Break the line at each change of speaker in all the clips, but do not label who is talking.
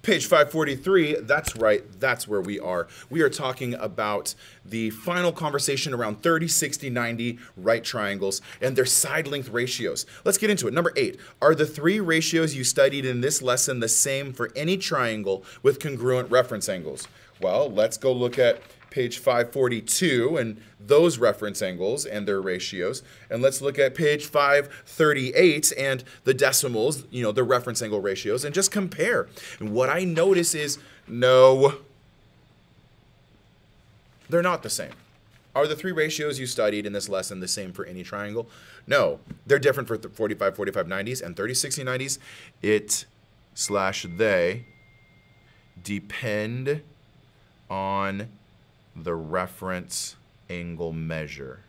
Page 543, that's right, that's where we are. We are talking about the final conversation around 30, 60, 90 right triangles and their side length ratios. Let's get into it. Number 8, are the 3 ratios you studied in this lesson the same for any triangle with congruent reference angles? Well, let's go look at page 542 and those reference angles and their ratios. And let's look at page 538 and the decimals, the reference angle ratios, and just compare. And what I notice is, no, they're not the same. Are the 3 ratios you studied in this lesson the same for any triangle? No, they're different for 45, 45, 90s and 30, 60, 90s. It/they depend on the reference angle measure.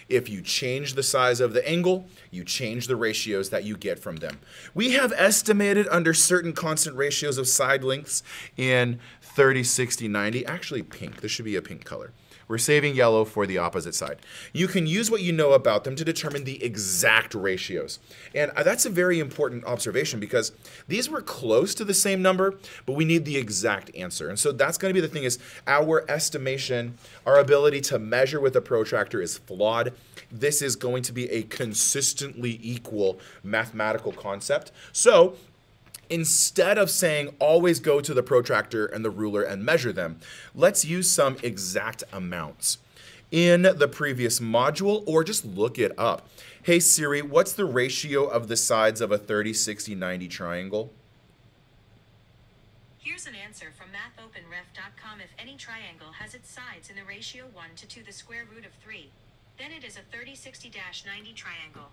If you change the size of the angle, you change the ratios that you get from them. We have estimated under certain constant ratios of side lengths in 30, 60, 90. Actually pink, this should be a pink color. We're saving yellow for the opposite side. You can use what you know about them to determine the exact ratios. And that's a very important observation because these were close to the same number, but we need the exact answer. And so that's going to be the thing is our estimation, our ability to measure with a protractor is flawed. This is going to be a consistently equal mathematical concept. So instead of saying always go to the protractor and the ruler and measure them, let's use some exact amounts. In the previous module, or just look it up. Hey Siri, what's the ratio of the sides of a 30, 60, 90 triangle?
Here's an answer from mathopenref.com. If any triangle has its sides in the ratio 1 to 2 the square root of 3, then it is a 30, 60-90 triangle.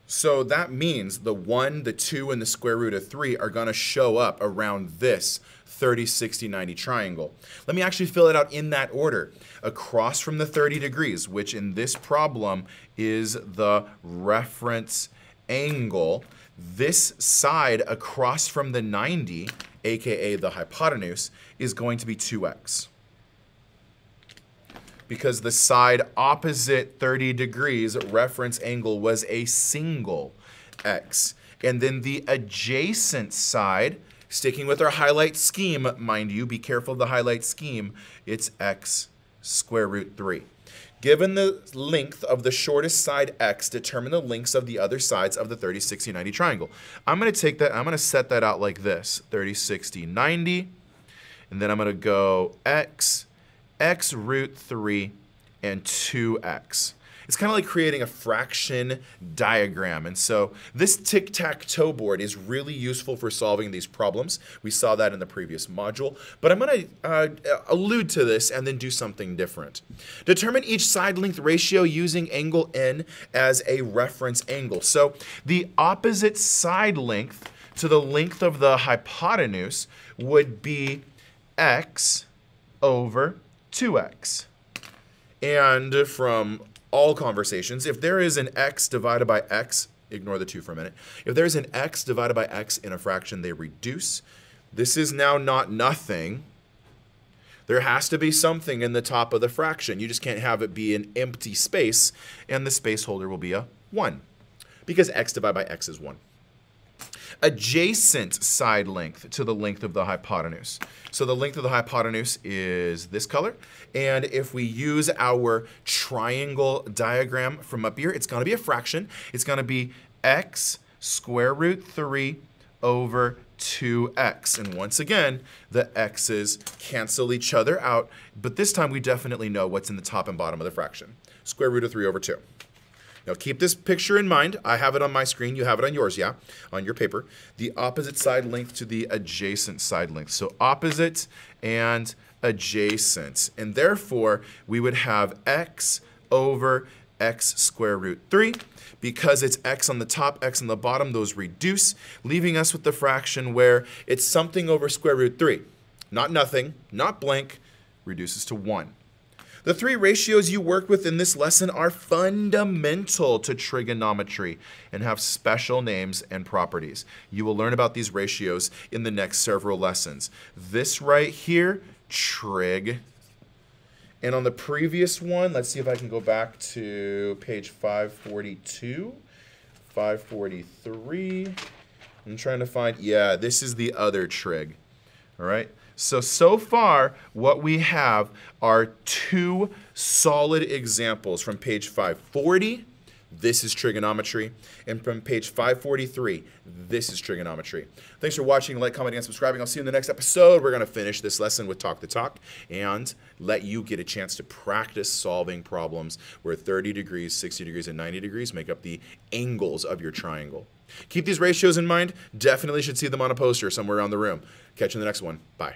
So that means the 1, the 2, and the square root of 3 are going to show up around this 30, 60, 90 triangle. Let me actually fill it out in that order. Across from the 30 degrees, which in this problem is the reference angle, this side across from the 90, aka the hypotenuse, is going to be 2x. Because the side opposite 30 degrees reference angle was a single x. And then the adjacent side, sticking with our highlight scheme, mind you, be careful of the highlight scheme, it's x square root 3. Given the length of the shortest side x, determine the lengths of the other sides of the 30, 60, 90 triangle. I'm going to take that, I'm going to set that out like this, 30, 60, 90, and then I'm going to go x root 3, and 2x. It's kind of like creating a fraction diagram. And so this tic-tac-toe board is really useful for solving these problems. We saw that in the previous module. But I'm going to allude to this and then do something different. Determine each side length ratio using angle n as a reference angle. So the opposite side length to the length of the hypotenuse would be x over 2x. And from all conversations, if there is an x divided by x, ignore the 2 for a minute. If there's an x divided by x in a fraction, they reduce. This is now not nothing. There has to be something in the top of the fraction. You just can't have it be an empty space, and the space holder will be a 1, because x divided by x is 1. Adjacent side length to the length of the hypotenuse. So the length of the hypotenuse is this color. And if we use our triangle diagram from up here, it's going to be a fraction. It's going to be x square root 3 over 2x. And once again, the x's cancel each other out. But this time we definitely know what's in the top and bottom of the fraction. Square root of 3 over 2. Now keep this picture in mind. I have it on my screen. You have it on yours, yeah? On your paper. The opposite side length to the adjacent side length. So opposite and adjacent. And therefore, we would have x over x square root 3. Because it's x on the top, x on the bottom, those reduce, leaving us with the fraction where it's something over square root 3. Not nothing, not blank, reduces to 1. The 3 ratios you work with in this lesson are fundamental to trigonometry and have special names and properties. You will learn about these ratios in the next several lessons. This right here, trig. And on the previous one, let's see if I can go back to page 542, 543, I'm trying to find, yeah, this is the other trig. All right. So far, what we have are 2 solid examples from page 540. This is trigonometry. And from page 543, this is trigonometry. Thanks for watching. Like, commenting, and subscribing. I'll see you in the next episode. We're going to finish this lesson with Talk the Talk and let you get a chance to practice solving problems where 30 degrees, 60 degrees, and 90 degrees make up the angles of your triangle. Keep these ratios in mind. Definitely should see them on a poster somewhere around the room. Catch you in the next one. Bye.